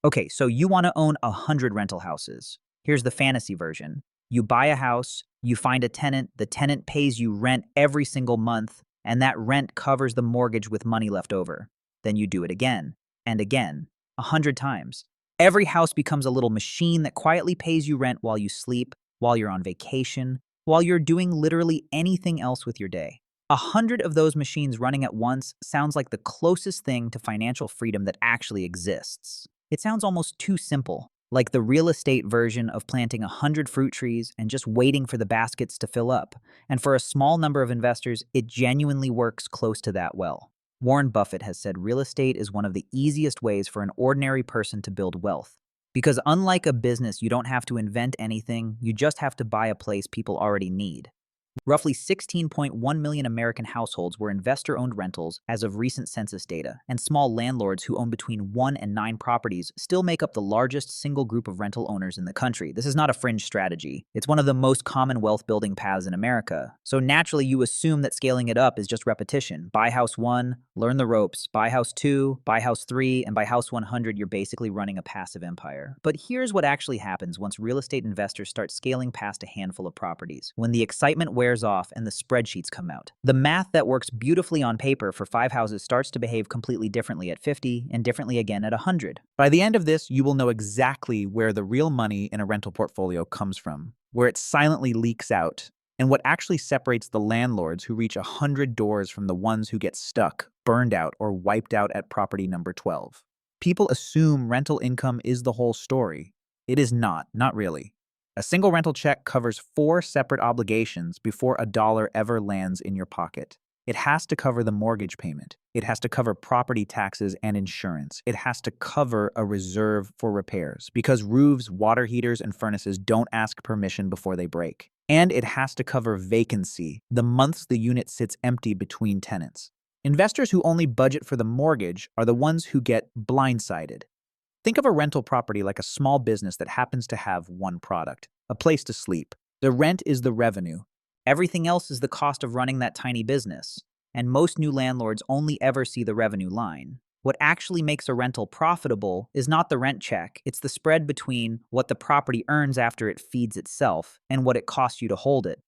Okay, so you want to own 100 rental houses. Here's the fantasy version. You buy a house, you find a tenant, the tenant pays you rent every single month, and that rent covers the mortgage with money left over. Then you do it again and again, 100 times. Every house becomes a little machine that quietly pays you rent while you sleep, while you're on vacation, while you're doing literally anything else with your day. 100 of those machines running at once sounds like the closest thing to financial freedom that actually exists. It sounds almost too simple, like the real estate version of planting 100 fruit trees and just waiting for the baskets to fill up. And for a small number of investors, it genuinely works close to that well. Warren Buffett has said real estate is one of the easiest ways for an ordinary person to build wealth. Because unlike a business, you don't have to invent anything, you just have to buy a place people already need. Roughly 16.1 million American households were investor-owned rentals as of recent census data, and small landlords who own between 1 and 9 properties still make up the largest single group of rental owners in the country. This is not a fringe strategy. It's one of the most common wealth-building paths in America. So naturally, you assume that scaling it up is just repetition. Buy house 1, learn the ropes. Buy house 2, buy house 3, and by house 100, you're basically running a passive empire. But here's what actually happens once real estate investors start scaling past a handful of properties. When the excitement wears off and the spreadsheets come out. The math that works beautifully on paper for 5 houses starts to behave completely differently at 50 and differently again at 100. By the end of this, you will know exactly where the real money in a rental portfolio comes from, where it silently leaks out, and what actually separates the landlords who reach 100 doors from the ones who get stuck, burned out, or wiped out at property number 12. People assume rental income is the whole story. It is not really. A single rental check covers 4 separate obligations before a dollar ever lands in your pocket. It has to cover the mortgage payment. It has to cover property taxes and insurance. It has to cover a reserve for repairs, because roofs, water heaters, and furnaces don't ask permission before they break. And it has to cover vacancy, the months the unit sits empty between tenants. Investors who only budget for the mortgage are the ones who get blindsided. Think of a rental property like a small business that happens to have one product, a place to sleep. The rent is the revenue. Everything else is the cost of running that tiny business. And most new landlords only ever see the revenue line. What actually makes a rental profitable is not the rent check, it's the spread between what the property earns after it feeds itself and what it costs you to hold it.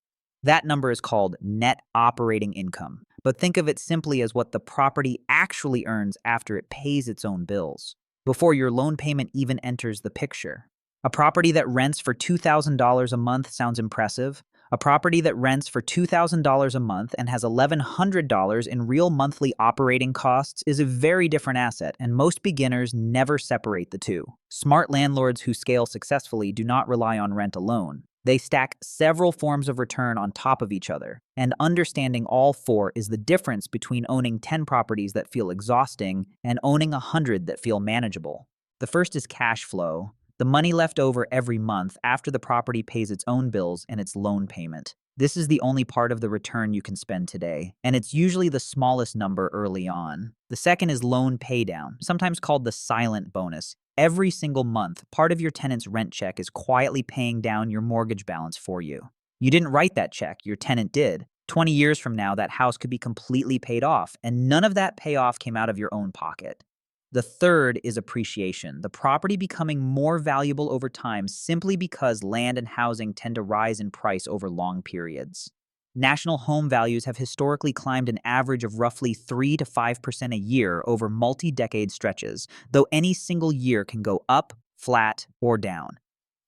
That number is called net operating income, but think of it simply as what the property actually earns after it pays its own bills, before your loan payment even enters the picture. A property that rents for $2,000 a month sounds impressive. A property that rents for $2,000 a month and has $1,100 in real monthly operating costs is a very different asset, and most beginners never separate the two. Smart landlords who scale successfully do not rely on rent alone. They stack several forms of return on top of each other, and understanding all 4 is the difference between owning 10 properties that feel exhausting and owning 100 that feel manageable. The first is cash flow, the money left over every month after the property pays its own bills and its loan payment. This is the only part of the return you can spend today, and it's usually the smallest number early on. The second is loan paydown, sometimes called the silent bonus. Every single month, part of your tenant's rent check is quietly paying down your mortgage balance for you. You didn't write that check, your tenant did. 20 years from now, that house could be completely paid off, and none of that payoff came out of your own pocket. The third is appreciation, the property becoming more valuable over time simply because land and housing tend to rise in price over long periods. National home values have historically climbed an average of roughly 3 to 5% a year over multi-decade stretches, though any single year can go up, flat, or down.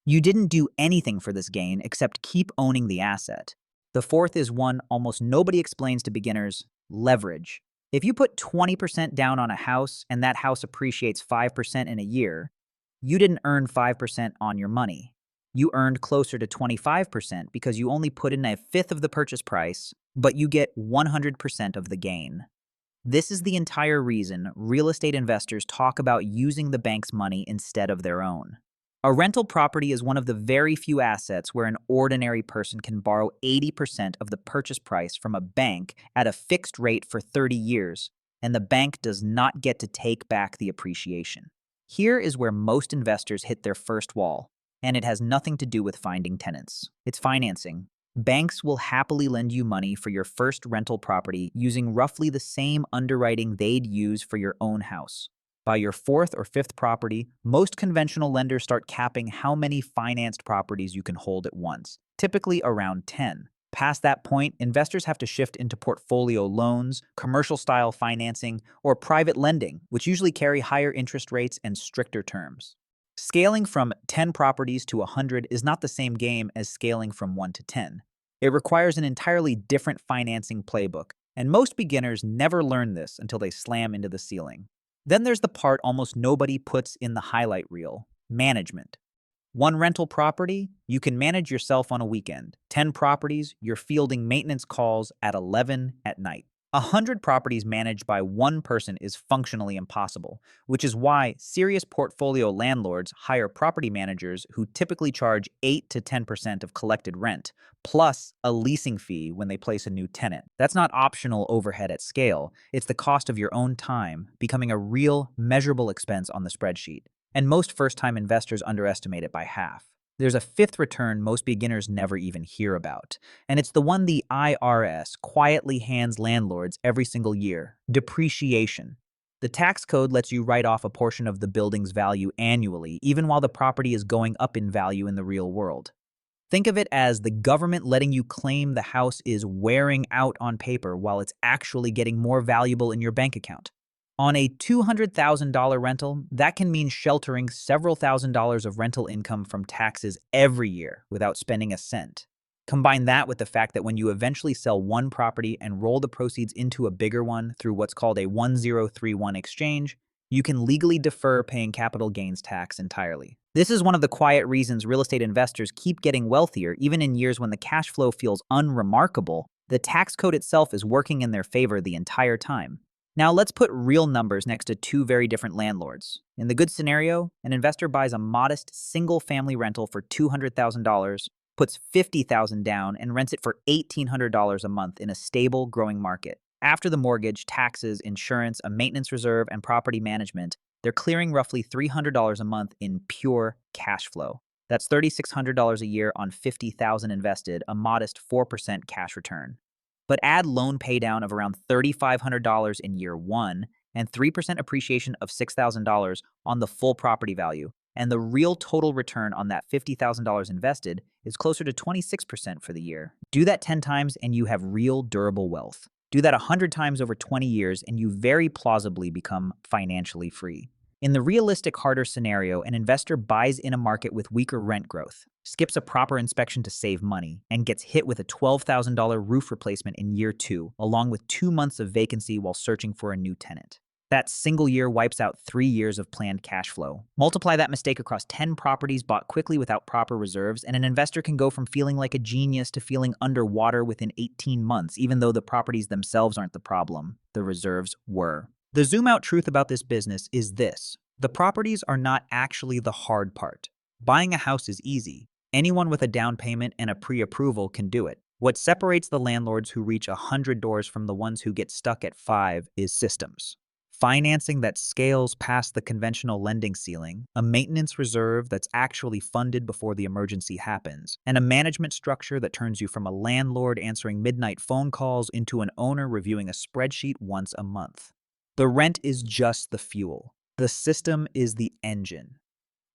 You didn't do anything for this gain except keep owning the asset. The fourth is one almost nobody explains to beginners: leverage. If you put 20% down on a house and that house appreciates 5% in a year, you didn't earn 5% on your money. You earned closer to 25% because you only put in a fifth of the purchase price, but you get 100% of the gain. This is the entire reason real estate investors talk about using the bank's money instead of their own. A rental property is one of the very few assets where an ordinary person can borrow 80% of the purchase price from a bank at a fixed rate for 30 years, and the bank does not get to take back the appreciation. Here is where most investors hit their first wall, and it has nothing to do with finding tenants. It's financing. Banks will happily lend you money for your first rental property using roughly the same underwriting they'd use for your own house. By your fourth or fifth property, most conventional lenders start capping how many financed properties you can hold at once, typically around 10. Past that point, investors have to shift into portfolio loans, commercial-style financing, or private lending, which usually carry higher interest rates and stricter terms. Scaling from 10 properties to 100 is not the same game as scaling from 1 to 10. It requires an entirely different financing playbook, and most beginners never learn this until they slam into the ceiling. Then there's the part almost nobody puts in the highlight reel: management. One rental property, you can manage yourself on a weekend. 10 properties, you're fielding maintenance calls at 11 at night. 100 properties managed by one person is functionally impossible, which is why serious portfolio landlords hire property managers who typically charge 8 to 10% of collected rent, plus a leasing fee when they place a new tenant. That's not optional overhead at scale, it's the cost of your own time, becoming a real, measurable expense on the spreadsheet. And most first-time investors underestimate it by half. There's a fifth return most beginners never even hear about, and it's the one the IRS quietly hands landlords every single year: depreciation. The tax code lets you write off a portion of the building's value annually, even while the property is going up in value in the real world. Think of it as the government letting you claim the house is wearing out on paper while it's actually getting more valuable in your bank account. On a $200,000 rental, that can mean sheltering several $1,000s of rental income from taxes every year without spending a cent. Combine that with the fact that when you eventually sell one property and roll the proceeds into a bigger one through what's called a 1031 exchange, you can legally defer paying capital gains tax entirely. This is one of the quiet reasons real estate investors keep getting wealthier even in years when the cash flow feels unremarkable. The tax code itself is working in their favor the entire time. Now let's put real numbers next to two very different landlords. In the good scenario, an investor buys a modest single-family rental for $200,000, puts $50,000 down, and rents it for $1,800 a month in a stable, growing market. After the mortgage, taxes, insurance, a maintenance reserve, and property management, they're clearing roughly $300 a month in pure cash flow. That's $3,600 a year on $50,000 invested, a modest 4% cash return. But add loan paydown of around $3,500 in year one and 3% appreciation of $6,000 on the full property value, and the real total return on that $50,000 invested is closer to 26% for the year. Do that 10 times and you have real durable wealth. Do that 100 times over 20 years and you very plausibly become financially free. In the realistic harder scenario, an investor buys in a market with weaker rent growth, skips a proper inspection to save money, and gets hit with a $12,000 roof replacement in year two, along with 2 months of vacancy while searching for a new tenant. That single year wipes out 3 years of planned cash flow. Multiply that mistake across 10 properties bought quickly without proper reserves, and an investor can go from feeling like a genius to feeling underwater within 18 months, even though the properties themselves aren't the problem. The reserves were. The zoom-out truth about this business is this: the properties are not actually the hard part. Buying a house is easy. Anyone with a down payment and a pre-approval can do it. What separates the landlords who reach 100 doors from the ones who get stuck at 5 is systems. Financing that scales past the conventional lending ceiling, a maintenance reserve that's actually funded before the emergency happens, and a management structure that turns you from a landlord answering midnight phone calls into an owner reviewing a spreadsheet once a month. The rent is just the fuel. The system is the engine.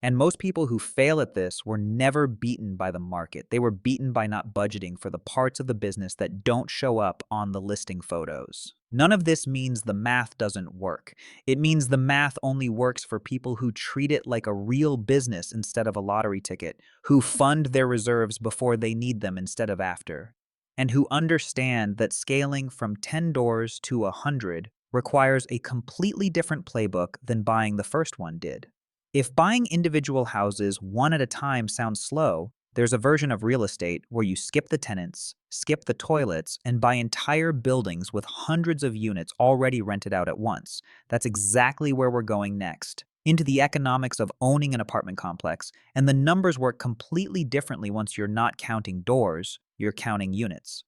And most people who fail at this were never beaten by the market. They were beaten by not budgeting for the parts of the business that don't show up on the listing photos. None of this means the math doesn't work. It means the math only works for people who treat it like a real business instead of a lottery ticket, who fund their reserves before they need them instead of after, and who understand that scaling from 10 doors to 100 requires a completely different playbook than buying the first one did. If buying individual houses one at a time sounds slow, there's a version of real estate where you skip the tenants, skip the toilets, and buy entire buildings with hundreds of units already rented out at once. That's exactly where we're going next, into the economics of owning an apartment complex, and the numbers work completely differently once you're not counting doors, you're counting units.